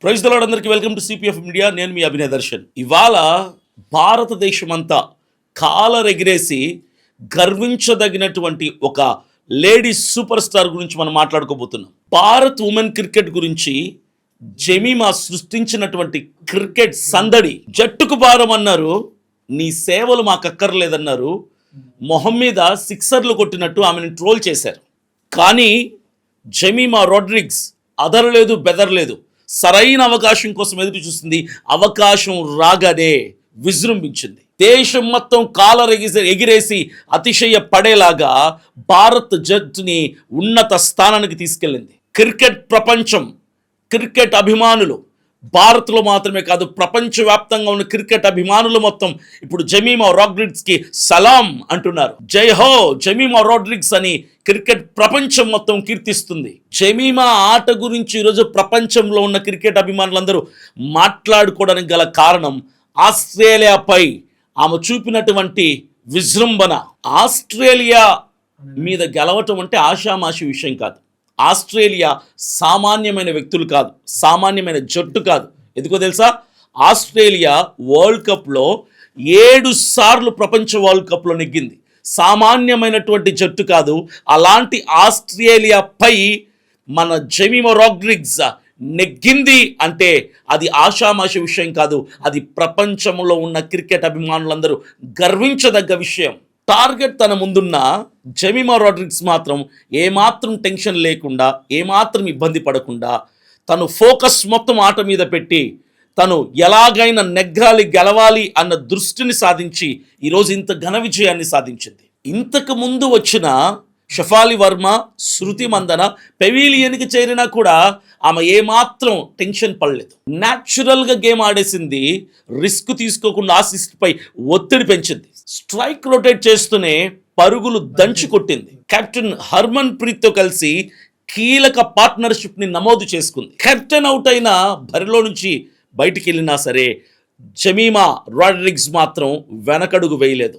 Praise the lord, అందరికీ welcome to CPF media. నేను మీ అభినయ దర్శన్. ఇవాళ భారతదేశం అంతా కాలరెగిరేసి గర్వించదగినటువంటి ఒక లేడీ సూపర్ స్టార్ గురించి మనం మాట్లాడుకోబోతున్నాం. భారత్ ఉమెన్ క్రికెట్ గురించి జెమీమా సృష్టించినటువంటి క్రికెట్ సందడి. జట్టుకు భారం అన్నారు, నీ సేవలు మాకు అక్కర్లేదన్నారు. మొహం మీద సిక్సర్లు కొట్టినట్టు ఆమెను ట్రోల్ చేశారు. కానీ జెమీమా రోడ్రిగ్స్ అదరలేదు, బెదరలేదు. సరైన అవకాశం కోసం ఎదురు చూస్తుంది. అవకాశం రాగానే విజృంభించింది. దేశం మొత్తం ఎగిరేసి అతిశయ పడేలాగా భారత్ జట్టుని ఉన్నత స్థానానికి తీసుకెళ్ళింది. క్రికెట్ ప్రపంచం, క్రికెట్ అభిమానులు, భారత్లో మాత్రమే కాదు ప్రపంచవ్యాప్తంగా ఉన్న క్రికెట్ అభిమానులు మొత్తం ఇప్పుడు జెమీమా రోడ్రిగ్స్కి సలాం అంటున్నారు. జై హో జెమీమా రోడ్రిగ్స్ అని క్రికెట్ ప్రపంచం మొత్తం కీర్తిస్తుంది. జెమీమా ఆట గురించి ఈరోజు ప్రపంచంలో ఉన్న క్రికెట్ అభిమానులందరూ మాట్లాడుకోవడానికి గల కారణం ఆస్ట్రేలియాపై ఆమె చూపినటువంటి విజృంభణ. ఆస్ట్రేలియా మీద గెలవటం అంటే ఆషామాషి విషయం కాదు. ఆస్ట్రేలియా సామాన్యమైన వ్యక్తులు కాదు, సామాన్యమైన జట్టు కాదు. ఎందుకో తెలుసా? ఆస్ట్రేలియా వరల్డ్ కప్లో 7 సార్లు ప్రపంచ వరల్డ్ కప్లో నెగ్గింది. సామాన్యమైనటువంటి జట్టు కాదు. అలాంటి ఆస్ట్రేలియాపై మన జెమీమా రోడ్రిగ్స్ నెగ్గింది అంటే అది ఆషామాషి విషయం కాదు. అది ప్రపంచంలో ఉన్న క్రికెట్ అభిమానులందరూ గర్వించదగ్గ విషయం. టార్గెట్ తన ముందున్న జెమీమా రోడ్రిగ్స్ మాత్రం ఏమాత్రం టెన్షన్ లేకుండా, ఏమాత్రం ఇబ్బంది పడకుండా తను ఫోకస్ మొత్తం ఆట మీద పెట్టి తను ఎలాగైనా నెగ్గాలి, గెలవాలి అన్న దృష్టిని సాధించి ఈరోజు ఇంత ఘన విజయాన్ని సాధించింది. ఇంతకు ముందు వచ్చిన షఫాలి వర్మ, శృతి మందన పెవిలియన్కి చేరినా కూడా ఆమె ఏమాత్రం టెన్షన్ పడలేదు. న్యాచురల్గా గేమ్ ఆడేసింది. రిస్క్ తీసుకోకుండా ఆసిస్ట్పై ఒత్తిడి పెంచింది. స్ట్రైక్ రొటేట్ చేస్తూనే పరుగులు దంచి కొట్టింది. కెప్టెన్ హర్మన్ ప్రీత్తో కలిసి కీలక పార్ట్నర్షిప్ని నమోదు చేసుకుంది. కెప్టెన్ అవుట్ అయినా బరిలో నుంచి బయటికి వెళ్ళినా సరే జెమీమా రోడ్రిగ్స్ మాత్రం వెనకడుగు వేయలేదు.